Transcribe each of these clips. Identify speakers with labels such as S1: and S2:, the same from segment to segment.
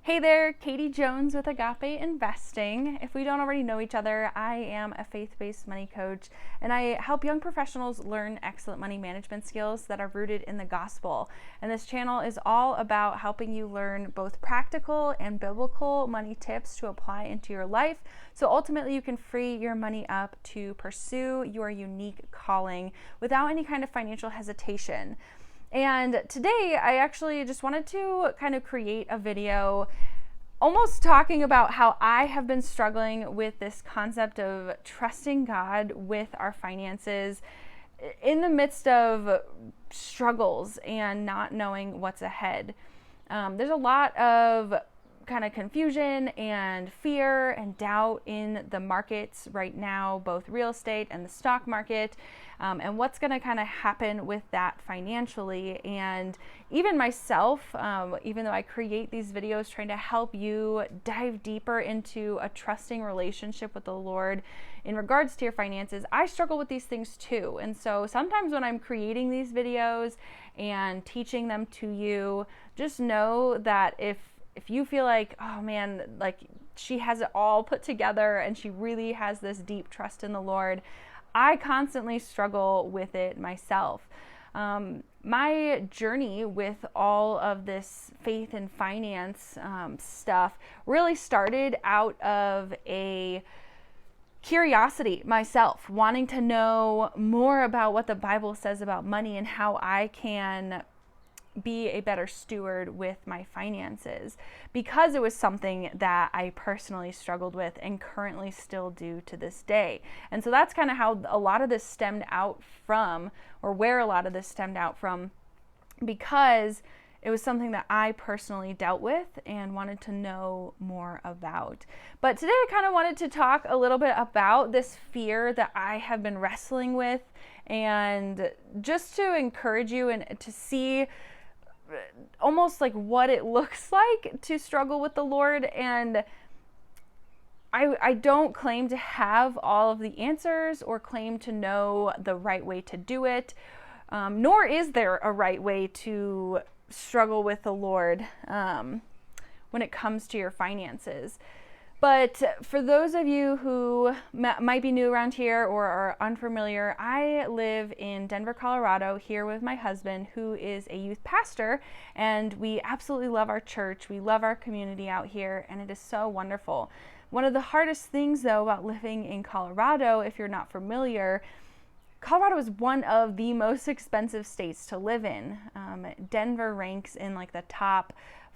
S1: Hey there, Katie Jones with Agape Investing. If we don't already know each other, I am a faith-based money coach, and I help young professionals learn excellent money management skills that are rooted in the gospel. And this channel is all about helping you learn both practical and biblical money tips to apply into your life, so ultimately you can free your money up to pursue your unique calling without any kind of financial hesitation. And today I actually just wanted to kind of create a video almost talking about how I have been struggling with this concept of trusting God with our finances in the midst of struggles and not knowing what's ahead. There's a lot of kind of confusion and fear and doubt in the markets right now, both real estate and the stock market, and what's going to kind of happen with that financially. And even myself, even though I create these videos trying to help you dive deeper into a trusting relationship with the Lord in regards to your finances, I struggle with these things too. And so sometimes when I'm creating these videos and teaching them to you, just know that if you feel like, oh man, like she has it all put together and she really has this deep trust in the Lord, I constantly struggle with it myself. My journey with all of this faith and finance stuff really started out of a curiosity myself, wanting to know more about what the Bible says about money and how I can be a better steward with my finances, because it was something that I personally struggled with and currently still do to this day. And so that's kind of how a lot of this stemmed out from, or where a lot of this stemmed out from, because it was something that I personally dealt with and wanted to know more about. But today I kind of wanted to talk a little bit about this fear that I have been wrestling with, and just to encourage you and to see almost like what it looks like to struggle with the Lord. And I don't claim to have all of the answers or claim to know the right way to do it, nor is there a right way to struggle with the Lord when it comes to your finances. But for those of you who might be new around here or are unfamiliar, I live in Denver, Colorado, here with my husband, who is a youth pastor, and we absolutely love our church. We love our community out here, and it is so wonderful. One of the hardest things, though, about living in Colorado, if you're not familiar, Colorado is one of the most expensive states to live in. Denver ranks in like the top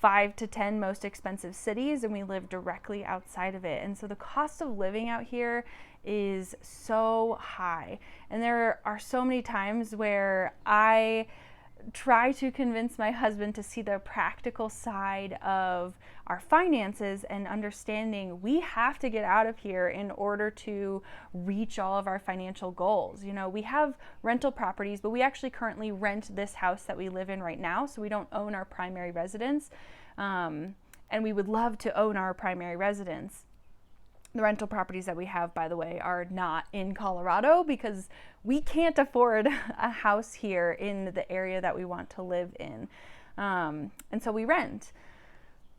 S1: 5 to 10 most expensive cities, and we live directly outside of it. And so the cost of living out here is so high. And there are so many times where I try to convince my husband to see the practical side of our finances and understanding we have to get out of here in order to reach all of our financial goals. You know, we have rental properties, but we actually currently rent this house that we live in right now, so we don't own our primary residence. And we would love to own our primary residence. The rental properties that we have, by the way, are not in Colorado because we can't afford a house here in the area that we want to live in. And so we rent.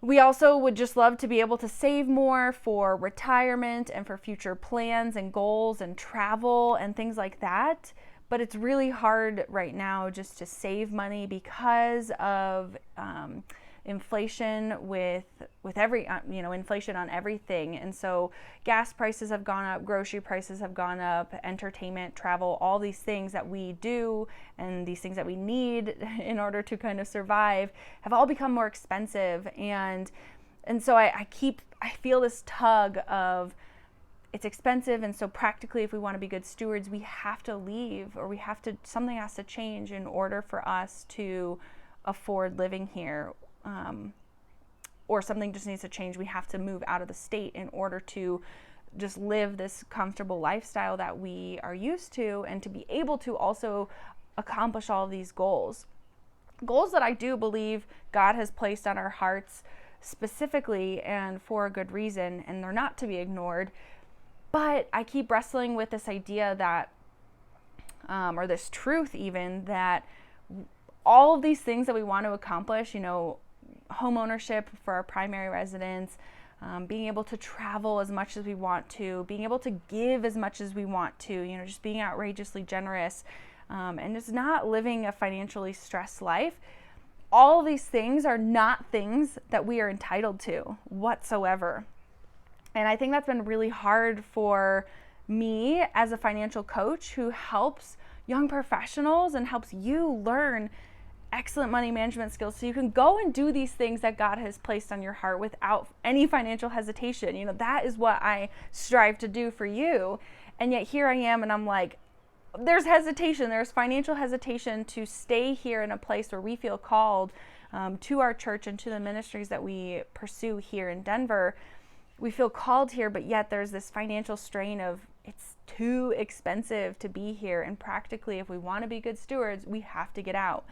S1: We also would just love to be able to save more for retirement and for future plans and goals and travel and things like that. But it's really hard right now just to save money because of inflation with every inflation on everything. And so gas prices have gone up, grocery prices have gone up, entertainment, travel, all these things that we do and these things that we need in order to kind of survive have all become more expensive. And so I feel this tug of, it's expensive, and so practically if we want to be good stewards, we have to leave, or something has to change in order for us to afford living here. Or something just needs to change. We have to move out of the state in order to just live this comfortable lifestyle that we are used to, and to be able to also accomplish all of these goals that I do believe God has placed on our hearts specifically and for a good reason, and they're not to be ignored. But I keep wrestling with this idea that or this truth even, that all of these things that we want to accomplish, home ownership for our primary residence, being able to travel as much as we want to, being able to give as much as we want to, just being outrageously generous, and just not living a financially stressed life. All these things are not things that we are entitled to whatsoever. And I think that's been really hard for me as a financial coach who helps young professionals and helps you learn excellent money management skills so you can go and do these things that God has placed on your heart without any financial hesitation. That is what I strive to do for you. And yet here I am, and I'm like, there's hesitation. There's financial hesitation to stay here in a place where we feel called to our church and to the ministries that we pursue here in Denver. We feel called here, but yet there's this financial strain of it's too expensive to be here. And practically, if we want to be good stewards, we have to get out.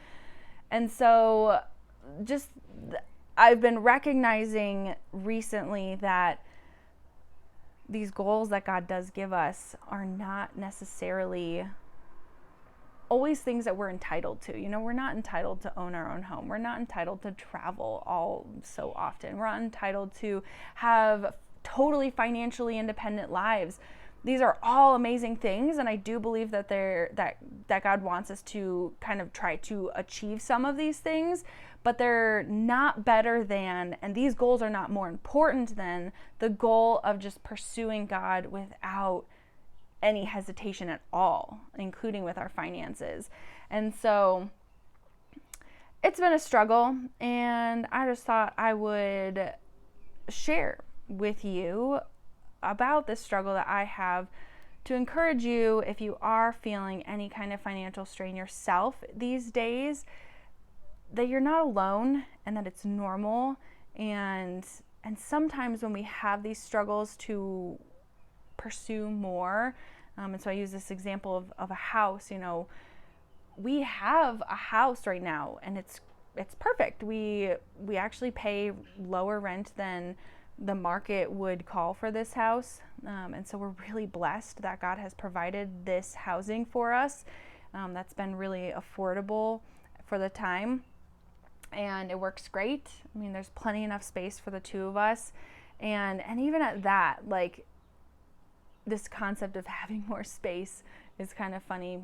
S1: And so I've been recognizing recently that these goals that God does give us are not necessarily always things that we're entitled to. We're not entitled to own our own home. We're not entitled to travel all so often. We're not entitled to have totally financially independent lives. These are all amazing things, and I do believe that that God wants us to kind of try to achieve some of these things, but they're not better than, and these goals are not more important than the goal of just pursuing God without any hesitation at all, including with our finances. And so it's been a struggle, and I just thought I would share with you about this struggle that I have to encourage you if you are feeling any kind of financial strain yourself these days, that you're not alone and that it's normal. And sometimes when we have these struggles to pursue more, and so I use this example of a house. We have a house right now, and it's perfect. We actually pay lower rent than the market would call for this house, and so we're really blessed that God has provided this housing for us. That's been really affordable for the time, and it works great. There's plenty enough space for the two of us, and even at that, this concept of having more space is kind of funny.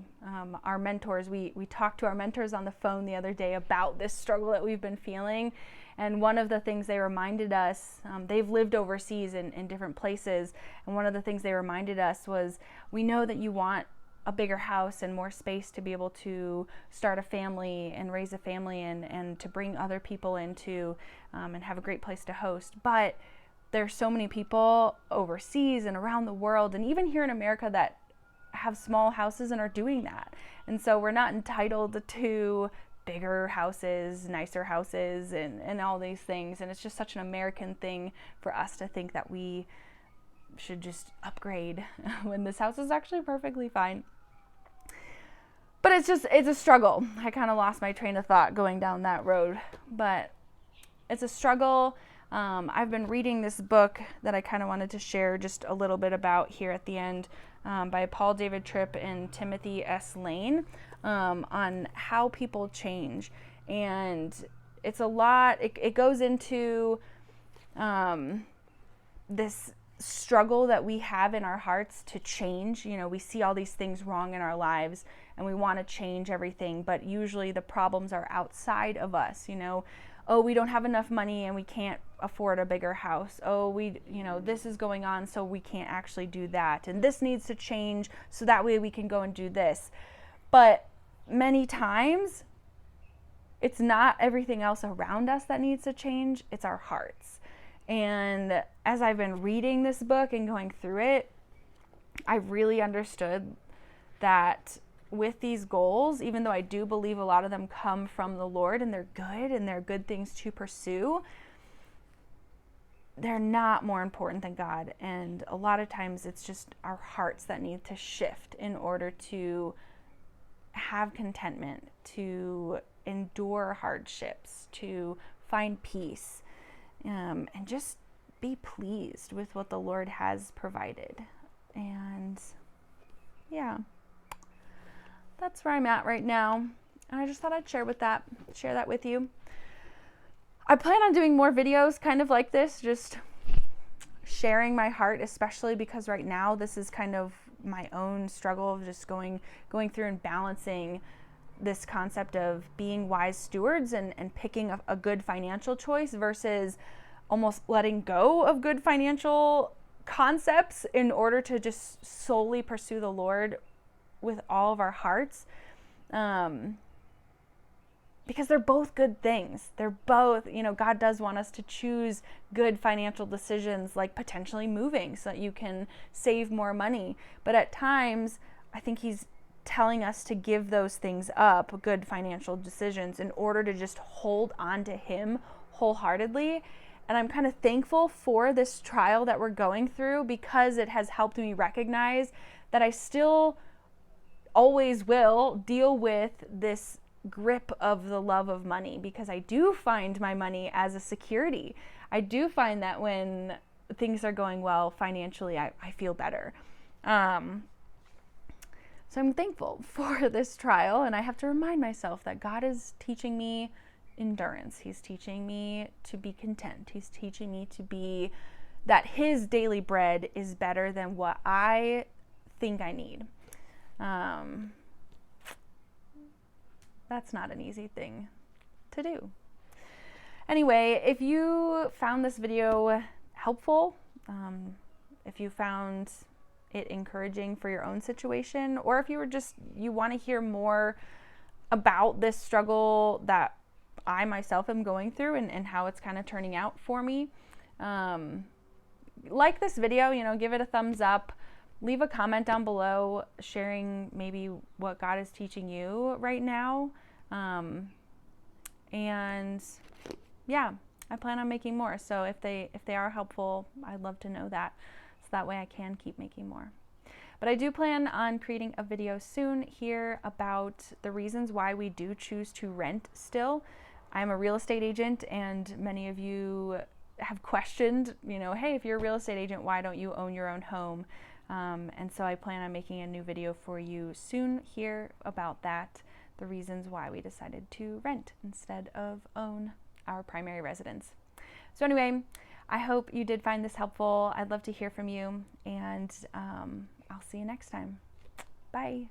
S1: Our mentors, we talked to our mentors on the phone the other day about this struggle that we've been feeling. And one of the things they reminded us, they've lived overseas in different places, and one of the things they reminded us was, we know that you want a bigger house and more space to be able to start a family and raise a family and to bring other people into and have a great place to host. But there's so many people overseas and around the world, and even here in America, that have small houses and are doing that. And so we're not entitled to bigger houses, nicer houses, and all these things. And it's just such an American thing for us to think that we should just upgrade when this house is actually perfectly fine. But it's a struggle. I kind of lost my train of thought going down that road, but it's a struggle. I've been reading this book that I kind of wanted to share just a little bit about here at the end, by Paul David Tripp and Timothy S. Lane, on how people change. And it's a lot, it goes into this struggle that we have in our hearts to change. We see all these things wrong in our lives and we want to change everything, but usually the problems are outside of us. Oh, we don't have enough money and we can't afford a bigger house. Oh, this is going on, so we can't actually do that. And this needs to change so that way we can go and do this. But many times, it's not everything else around us that needs to change, it's our hearts. And as I've been reading this book and going through it, I really understood that with these goals, even though I do believe a lot of them come from the Lord and they're good things to pursue, they're not more important than God. And a lot of times it's just our hearts that need to shift in order to have contentment, to endure hardships, to find peace, and just be pleased with what the Lord has provided. And yeah, that's where I'm at right now. And I just thought I'd share that with you. I plan on doing more videos kind of like this, just sharing my heart, especially because right now this is kind of my own struggle of just going through and balancing this concept of being wise stewards and picking a good financial choice versus almost letting go of good financial concepts in order to just solely pursue the Lord with all of our hearts. Because they're both good things. They're both, God does want us to choose good financial decisions, like potentially moving so that you can save more money. But at times, I think He's telling us to give those things up, good financial decisions, in order to just hold on to Him wholeheartedly. And I'm kind of thankful for this trial that we're going through, because it has helped me recognize that I still always will deal with this grip of the love of money, because I do find my money as a security. I do find that when things are going well financially, I feel better. So I'm thankful for this trial, and I have to remind myself that God is teaching me endurance. He's teaching me to be content. He's teaching me to be that His daily bread is better than what I think I need. That's not an easy thing to do. Anyway, if you found this video helpful, if you found it encouraging for your own situation, or if you want to hear more about this struggle that I myself am going through and how it's kind of turning out for me, like this video, give it a thumbs up. Leave a comment down below sharing maybe what God is teaching you right now. And yeah, I plan on making more. So if they are helpful, I'd love to know that. So that way I can keep making more. But I do plan on creating a video soon here about the reasons why we do choose to rent still. I'm a real estate agent, and many of you have questioned, hey, if you're a real estate agent, why don't you own your own home? And so I plan on making a new video for you soon here about that, the reasons why we decided to rent instead of own our primary residence. So anyway, I hope you did find this helpful. I'd love to hear from you, and I'll see you next time. Bye.